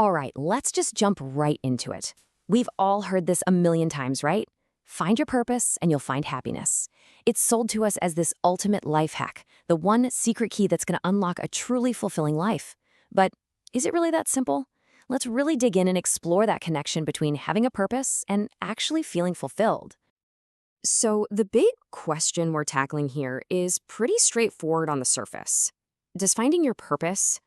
All right, let's just jump right into it. We've all heard this a million times, right? Find your purpose and you'll find happiness. It's sold to us as this ultimate life hack, the one secret key that's going to unlock a truly fulfilling life. But is it really that simple? Let's really dig in and explore that connection between having a purpose and actually feeling fulfilled. So, the big question we're tackling here is pretty straightforward on the surface. Does finding your purpose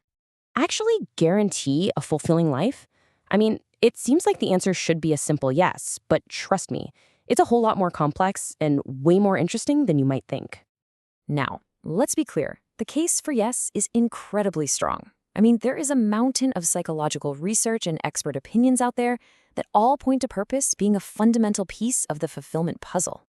Actually guarantee a fulfilling life? I mean, it seems like the answer should be a simple yes, but trust me, it's a whole lot more complex and way more interesting than you might think. Now, let's be clear. The case for yes is incredibly strong. I mean, there is a mountain of psychological research and expert opinions out there that all point to purpose being a fundamental piece of the fulfillment puzzle.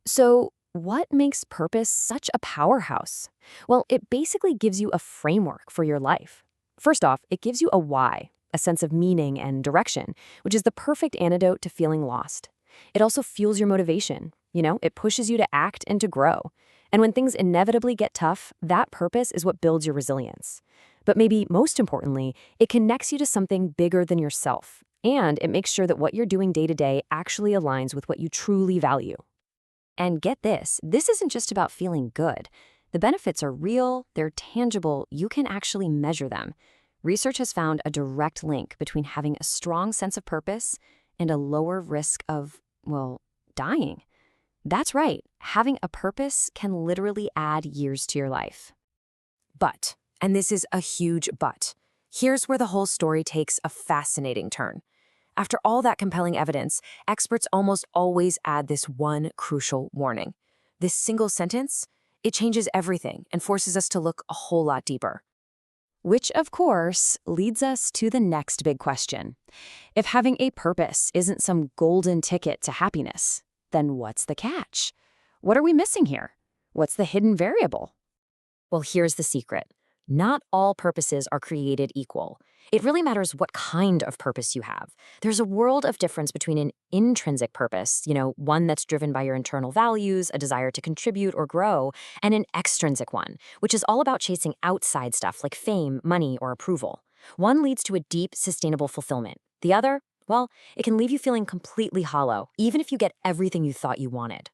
So, what makes purpose such a powerhouse? Well, it basically gives you a framework for your life. First off, it gives you a why, a sense of meaning and direction, which is the perfect antidote to feeling lost. It also fuels your motivation. It pushes you to act and to grow. And when things inevitably get tough, that purpose is what builds your resilience. But maybe most importantly, it connects you to something bigger than yourself. And it makes sure that what you're doing day to day actually aligns with what you truly value. And get this isn't just about feeling good. The benefits are real, they're tangible, you can actually measure them. Research has found a direct link between having a strong sense of purpose and a lower risk of, well, dying. That's right, having a purpose can literally add years to your life. But, and this is a huge but, here's where the whole story takes a fascinating turn. After all that compelling evidence, experts almost always add this one crucial warning. This single sentence, it changes everything and forces us to look a whole lot deeper. Which, of course, leads us to the next big question. If having a purpose isn't some golden ticket to happiness, then what's the catch? What are we missing here? What's the hidden variable? Well, here's the secret. Not all purposes are created equal. It really matters what kind of purpose you have. There's a world of difference between an intrinsic purpose, one that's driven by your internal values, a desire to contribute or grow, and an extrinsic one, which is all about chasing outside stuff like fame, money, or approval. One leads to a deep, sustainable fulfillment. The other, well, it can leave you feeling completely hollow, even if you get everything you thought you wanted.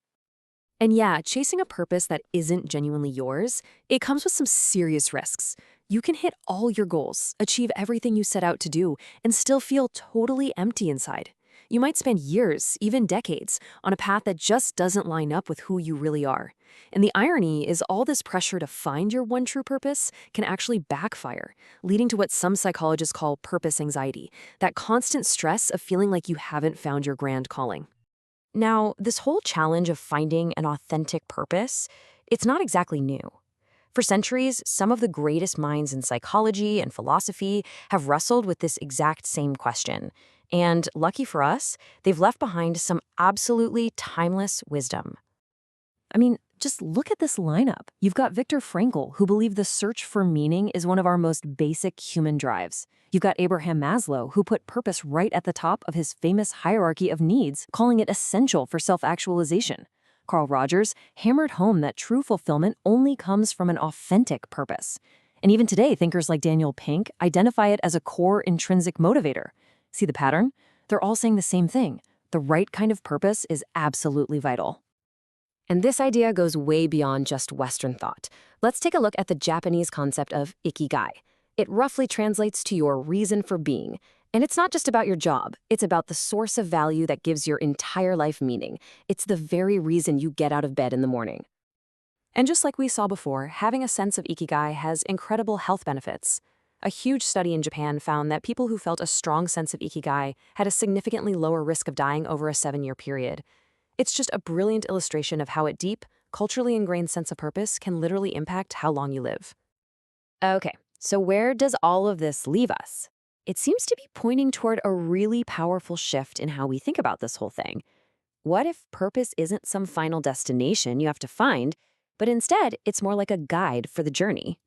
And yeah, chasing a purpose that isn't genuinely yours, it comes with some serious risks. You can hit all your goals, achieve everything you set out to do, and still feel totally empty inside. You might spend years, even decades, on a path that just doesn't line up with who you really are. And the irony is all this pressure to find your one true purpose can actually backfire, leading to what some psychologists call purpose anxiety, that constant stress of feeling like you haven't found your grand calling. Now, this whole challenge of finding an authentic purpose, it's not exactly new. For centuries, some of the greatest minds in psychology and philosophy have wrestled with this exact same question. And lucky for us, they've left behind some absolutely timeless wisdom. I mean, just look at this lineup. You've got Viktor Frankl, who believed the search for meaning is one of our most basic human drives. You've got Abraham Maslow, who put purpose right at the top of his famous hierarchy of needs, calling it essential for self-actualization. Carl Rogers hammered home that true fulfillment only comes from an authentic purpose. And even today, thinkers like Daniel Pink identify it as a core intrinsic motivator. See the pattern? They're all saying the same thing. The right kind of purpose is absolutely vital. And this idea goes way beyond just Western thought. Let's take a look at the Japanese concept of ikigai. It roughly translates to your reason for being. And it's not just about your job. It's about the source of value that gives your entire life meaning. It's the very reason you get out of bed in the morning. And just like we saw before, having a sense of ikigai has incredible health benefits. A huge study in Japan found that people who felt a strong sense of ikigai had a significantly lower risk of dying over a 7-year period. It's just a brilliant illustration of how a deep, culturally ingrained sense of purpose can literally impact how long you live. Okay, so where does all of this leave us? It seems to be pointing toward a really powerful shift in how we think about this whole thing. What if purpose isn't some final destination you have to find, but instead it's more like a guide for the journey?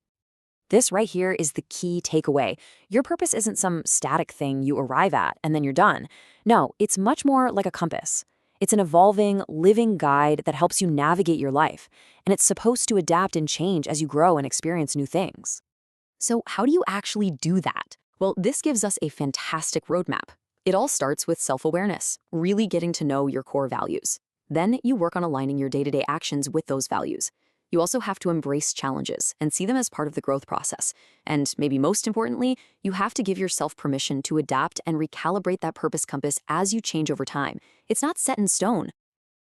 This right here is the key takeaway. Your purpose isn't some static thing you arrive at and then you're done. No, it's much more like a compass. It's an evolving, living guide that helps you navigate your life, and it's supposed to adapt and change as you grow and experience new things. So how do you actually do that? Well, this gives us a fantastic roadmap. It all starts with self-awareness, really getting to know your core values. Then you work on aligning your day-to-day actions with those values. You also have to embrace challenges and see them as part of the growth process. And maybe most importantly, you have to give yourself permission to adapt and recalibrate that purpose compass as you change over time. It's not set in stone.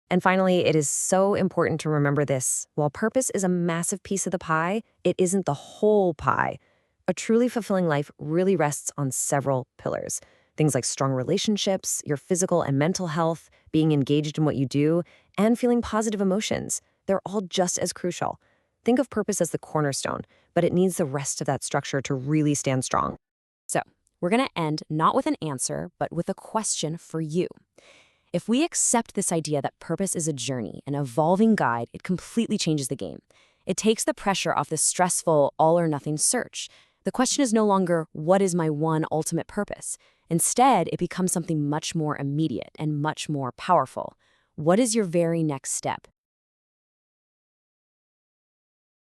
And finally, it is so important to remember this. While purpose is a massive piece of the pie, it isn't the whole pie. A truly fulfilling life really rests on several pillars. Things like strong relationships, your physical and mental health, being engaged in what you do, and feeling positive emotions. They're all just as crucial. Think of purpose as the cornerstone, but it needs the rest of that structure to really stand strong. So, we're going to end not with an answer, but with a question for you. If we accept this idea that purpose is a journey, an evolving guide, it completely changes the game. It takes the pressure off the stressful all-or-nothing search. The question is no longer, what is my one ultimate purpose? Instead, it becomes something much more immediate and much more powerful. What is your very next step?